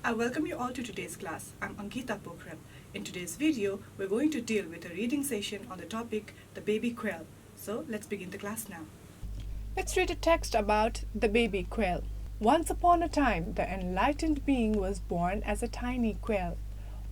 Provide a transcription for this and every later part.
I welcome you all to today's class. I'm Ankita Pokharel. In today's video, we're going to deal with a reading session on the topic, the baby quail. So let's begin the class now. Let's read a text about the baby quail. Once upon a time, the enlightened being was born as a tiny quail.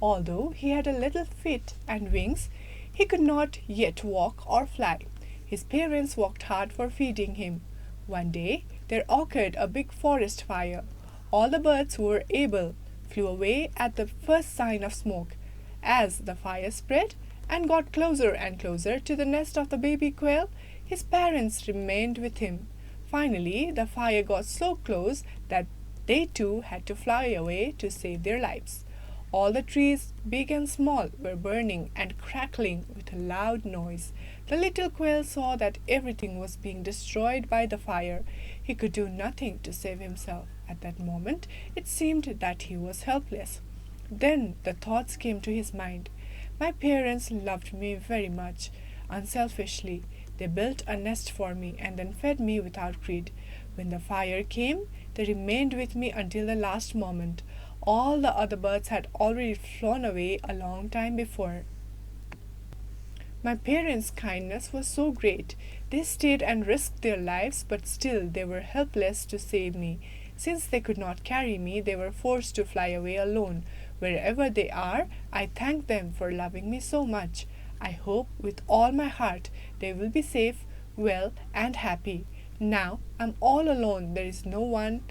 Although he had a little feet and wings, he could not yet walk or fly. His parents worked hard for feeding him. One day, there occurred a big forest fire. All the birds who were able flew away at the first sign of smoke. As the fire spread and got closer and closer to the nest of the baby quail, his parents remained with him. Finally, the fire got so close that they too had to fly away to save their lives. All the trees, big and small, were burning and crackling with a loud noise. The little quail saw that everything was being destroyed by the fire. He could do nothing to save himself. At that moment, it seemed that he was helpless. Then the thoughts came to his mind. My parents loved me very much, unselfishly. They built a nest for me and then fed me without greed. When the fire came, they remained with me until the last moment. All the other birds had already flown away a long time before. My parents' kindness was so great. They stayed and risked their lives, but still they were helpless to save me. Since they could not carry me, they were forced to fly away alone. Wherever they are, I thank them for loving me so much. I hope with all my heart they will be safe, well, and happy. Now I'm all alone. There is no one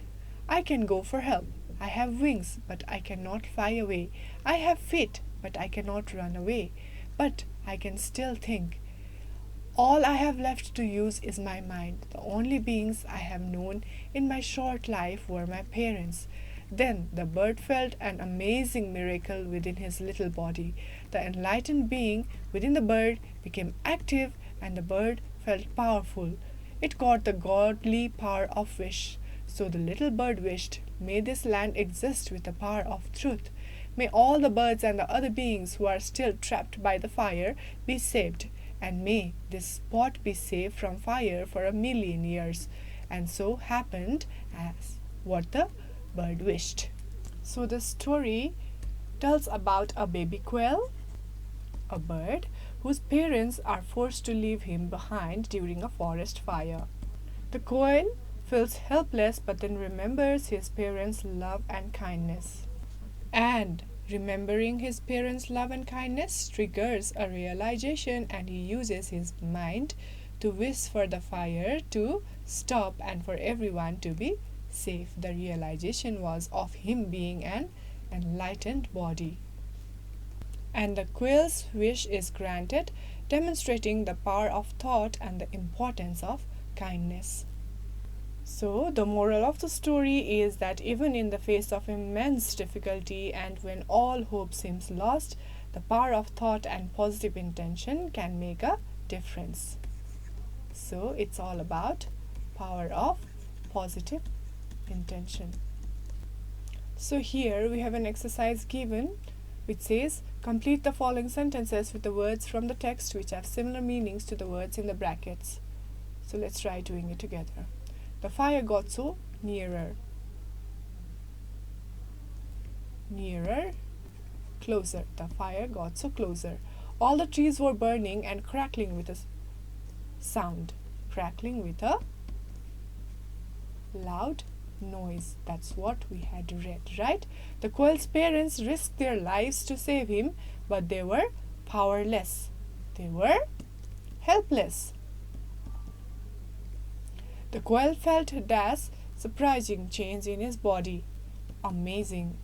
I can go for help. I have wings, but I cannot fly away. I have feet, but I cannot run away. But I can still think. All I have left to use is my mind. The only beings I have known in my short life were my parents. Then the bird felt an amazing miracle within his little body. The enlightened being within the bird became active, and the bird felt powerful. It got the godly power of wish. So the little bird wished, may this land exist with the power of truth. May all the birds and the other beings who are still trapped by the fire be saved. And may this spot be safe from fire for 1,000,000 years. And so happened as what the bird wished. So the story tells about a baby quail, a bird whose parents are forced to leave him behind during a forest fire. The quail feels helpless but then remembers his parents' love and kindness. And remembering his parents' love and kindness triggers a realization, and he uses his mind to wish for the fire to stop and for everyone to be safe. The realization was of him being an enlightened body. And the quail's wish is granted, demonstrating the power of thought and the importance of kindness. So, the moral of the story is that even in the face of immense difficulty and when all hope seems lost, the power of thought and positive intention can make a difference. So, it's all about power of positive intention. So, here we have an exercise given which says complete the following sentences with the words from the text which have similar meanings to the words in the brackets. So, let's try doing it together. The fire got so nearer, nearer, closer. The fire got so closer. All the trees were burning and crackling with a sound, crackling with a loud noise. That's what we had read, right? The quail's parents risked their lives to save him, but they were powerless. They were helpless. The quail felt this surprising change in his body. Amazing.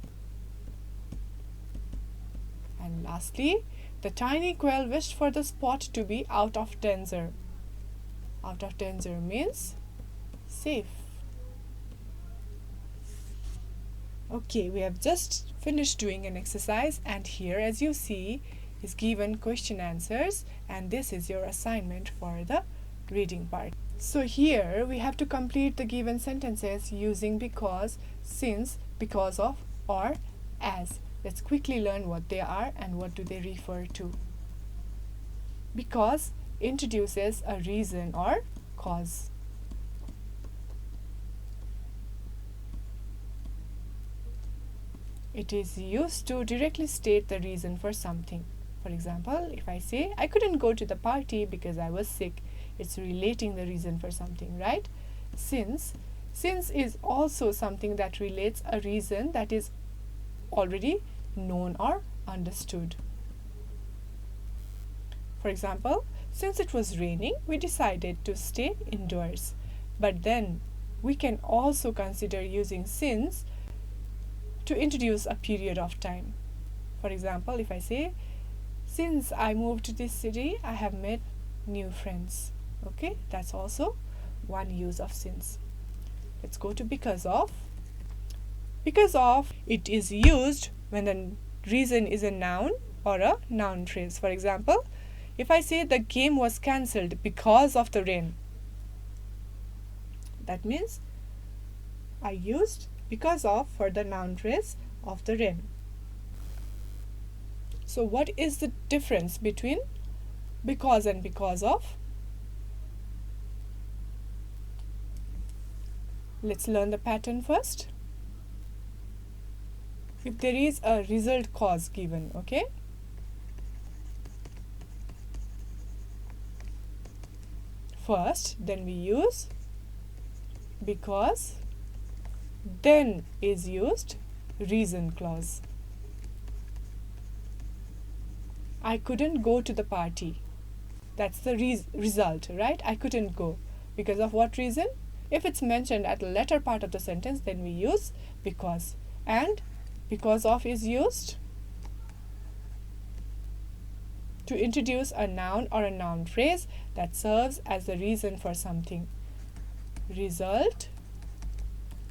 And lastly, the tiny quail wished for the spot to be out of danger. Out of danger means safe. Okay, we have just finished doing an exercise, and here, as you see, is given question answers, and this is your assignment for the reading part. So here we have to complete the given sentences using because, since, because of, or as. Let's quickly learn what they are and what do they refer to. Because introduces a reason or cause. It is used to directly state the reason for something. For example, if I say I couldn't go to the party because I was sick, it's relating the reason for something, right? Since is also something that relates a reason that is already known or understood. For example, since it was raining, we decided to stay indoors. But then we can also consider using since to introduce a period of time. For example, if I say, since I moved to this city, I have met new friends. Okay, that's also one use of since. Let's go to because of. Because of, it is used when the reason is a noun or a noun phrase. For example, if I say the game was cancelled because of the rain, that means I used because of for the noun phrase of the rain. So what is the difference between because and because of? Let's learn the pattern first. If there is a result cause given, okay? First, then we use because, then is used reason clause. I couldn't go to the party. That's the result, right? I couldn't go. Because of what reason? If it's mentioned at the latter part of the sentence, then we use because. And because of is used to introduce a noun or a noun phrase that serves as the reason for something. Result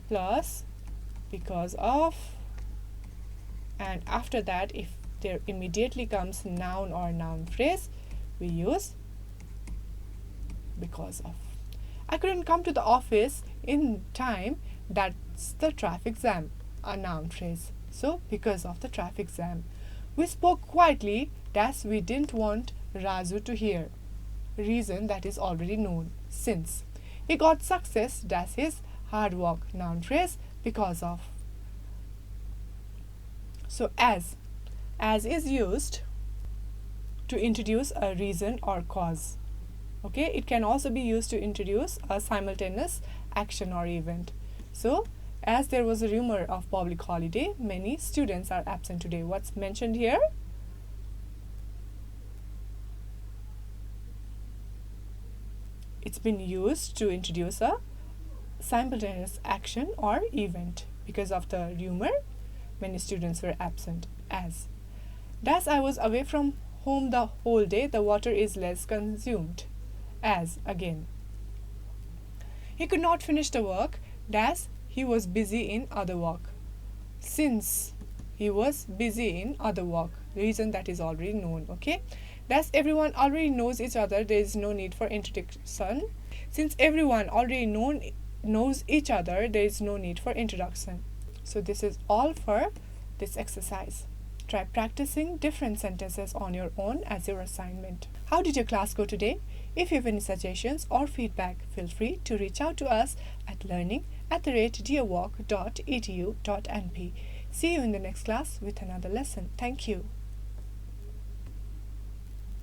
plus because of, and after that, if there immediately comes noun or noun phrase, we use because of. I couldn't come to the office in time, that's the traffic jam, a noun phrase. So because of the traffic jam. We spoke quietly, that's we didn't want Raju to hear. Reason that is already known, since. He got success, that's his hard work, noun phrase, because of. So as is used to introduce a reason or cause. Okay, it can also be used to introduce a simultaneous action or event. So as there was a rumor of public holiday, many students are absent today. What's mentioned here? It's been used to introduce a simultaneous action or event. Because of the rumor, many students were absent. As I was away from home the whole day, the water is less consumed. As again. He could not finish the work, as he was busy in other work. Since he was busy in other work, reason that is already known, okay? Thus everyone already knows each other, there is no need for introduction. Since everyone already knows each other, there is no need for introduction. So this is all for this exercise. Try practicing different sentences on your own as your assignment. How did your class go today? If you have any suggestions or feedback, feel free to reach out to us at learning@dearwalk.edu.np. See you in the next class with another lesson. Thank you.